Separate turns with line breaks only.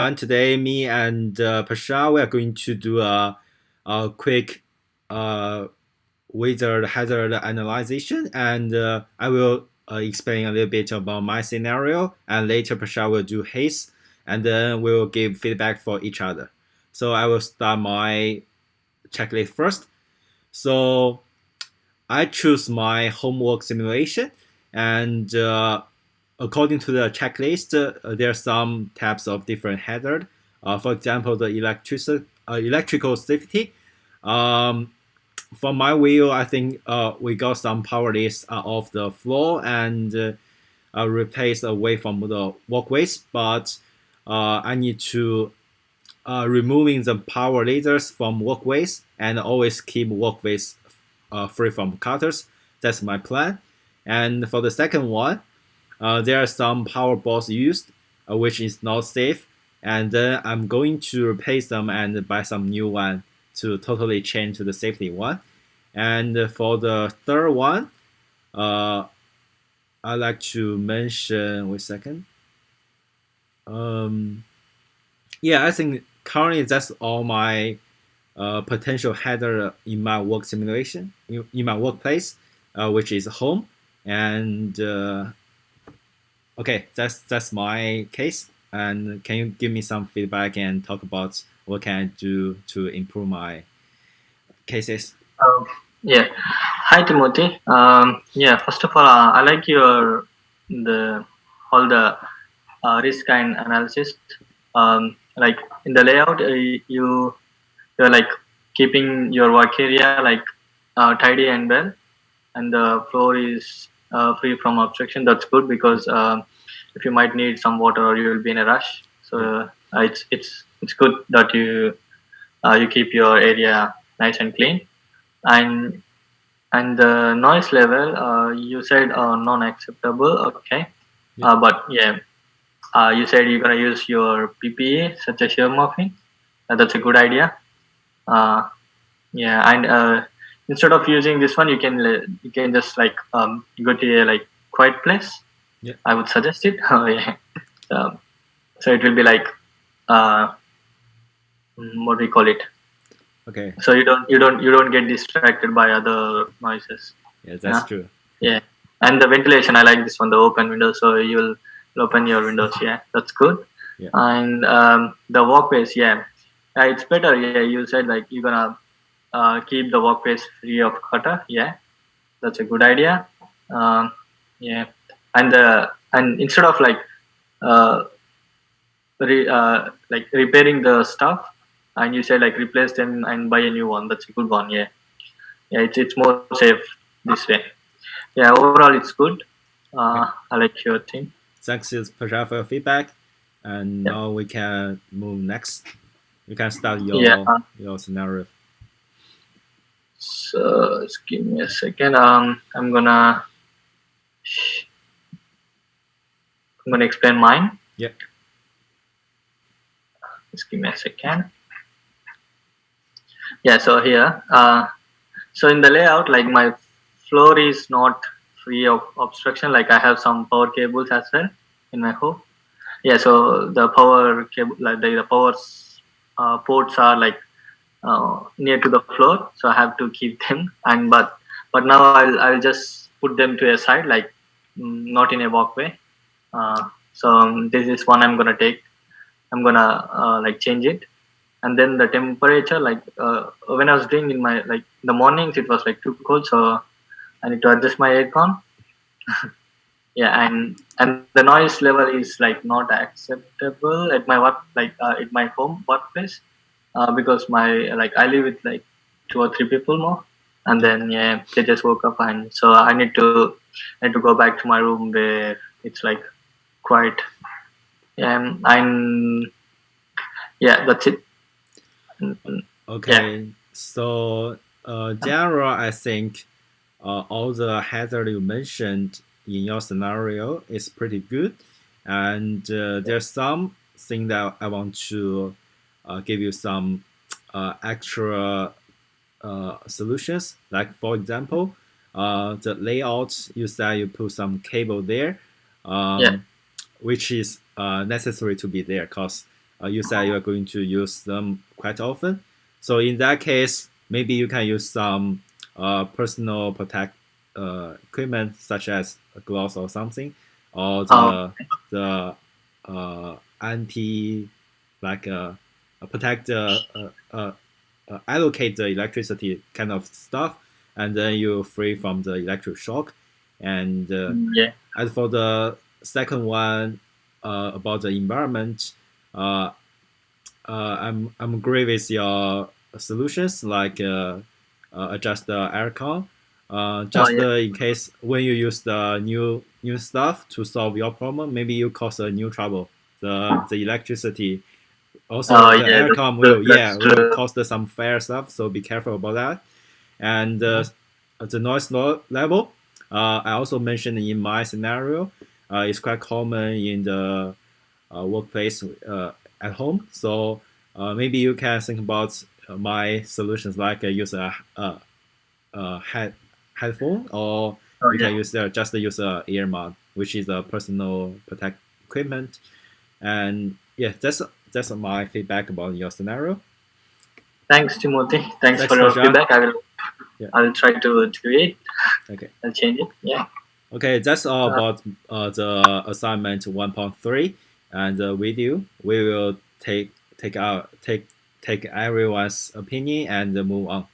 And today, me and Pasha, we are going to do a quick uh, wizard hazard analysis, and I will explain a little bit about my scenario, and later Pasha will do his, and then we will give feedback for each other. So I will start my checklist first. So I choose my homework simulation, and according to the checklist, there are some types of different hazard. For example, the electrical safety. Um, from my view, I think we got some power list off the floor and replaced away from the walkways, but I need to removing the power lasers from walkways and always keep walkways free from cutters. That's my plan. And for the second one, there are some power balls used, which is not safe. And then I'm going to replace them and buy some new one to totally change to the safety one. And for the third one, uh, I like to mention. Wait a second. Um, yeah, I think currently that's all my potential header in my work simulation in my workplace, which is home. And okay, that's my case. And can you give me some feedback and talk about what can I do to improve my cases?
Um, yeah. Hi, Timothy. Yeah. First of all, I like your the all the risk and analysis. Like in the layout, you're like keeping your work area like tidy and well, and the floor is free from obstruction. That's good because if you might need some water or you will be in a rush, so it's good that you keep your area nice and clean. And the noise level, you said non-acceptable. Okay,
Yeah.
but yeah, you said you're gonna use your PPE such as earmuffing. That's a good idea. Uh, yeah, and instead of using this one, you can just like go to a like quiet place.
Yeah.
I would suggest it. Oh yeah. Um, so it will be like uh, what do we call it?
Okay.
So you don't get distracted by other noises.
Yeah, that's
Yeah.
true.
Yeah, and the ventilation, I like this one, the open window. So you'll open your windows. Yeah, that's good.
Yeah.
And the walkways, yeah, it's better. Yeah, you said like you're gonna keep the walkways free of clutter. Yeah, that's a good idea. Um, yeah, and instead of uh, like repairing the stuff, and you said like replace them and buy a new one. That's a good one. Yeah, yeah, it's more safe this way. Yeah, overall it's good.
Okay.
I like your thing.
Thanks, Pasha, for your feedback. And
Yeah,
now we can move next. You can start
yeah.
your scenario.
So just give me a second. I'm gonna explain mine.
Yeah.
Just give me a second. Yeah. So here, so in the layout, like my floor is not free of obstruction. Like I have some power cables as well in my home. Yeah. So the power cable, like the power ports are like near to the floor, so I have to keep them. And but now I'll just put them to a side, like not in a walkway. This is one I'm gonna take. I'm gonna like change it, and then the temperature, like when I was doing in my like the mornings, it was like too cold, so I need to adjust my aircon. Yeah, and the noise level is like not acceptable at my work, like at my home workplace, because my like I live with like two or three people more, and then yeah, they just woke up, and so I need to go back to my room where it's like quiet. And yeah, that's it. Yeah,
Okay. So, general, I think all the hazard you mentioned in your scenario is pretty good, and there's some thing that I want to give you some extra solutions. Like for example, the layout you said you put some cable there,
yeah,
which is necessary to be there because you said you are going to use them quite often. So in that case, maybe you can use some personal protect equipment such as a gloves or something, or
Oh,
the anti like protect allocate the electricity kind of stuff, and then you're free from the electric shock. And
yeah.
as for the second one about the environment, uh, I'm agree with your solutions like adjust the aircon.
Oh,
Just
yeah.
in case when you use the new stuff to solve your problem, maybe you cause a new trouble. The electricity, also
Oh,
the
yeah.
aircon
That's
will
true.
cause some fire stuff. So be careful about that. And the noise level, I also mentioned in my scenario, it's quite common in the workplace at home. So maybe you can think about my solutions like use headphone, or
Oh,
you
yeah.
can use just use a ear mod, which is a personal protect equipment. And yeah, that's my feedback about your scenario.
Thanks, Timothy. Thanks
Thanks,
for your
Prashant.
feedback.
Yeah.
I will try to do it.
Okay.
I'll change it. Yeah.
Okay, that's all
Uh,
about the assignment 1.3, and with you, we will take everyone's opinion and move on.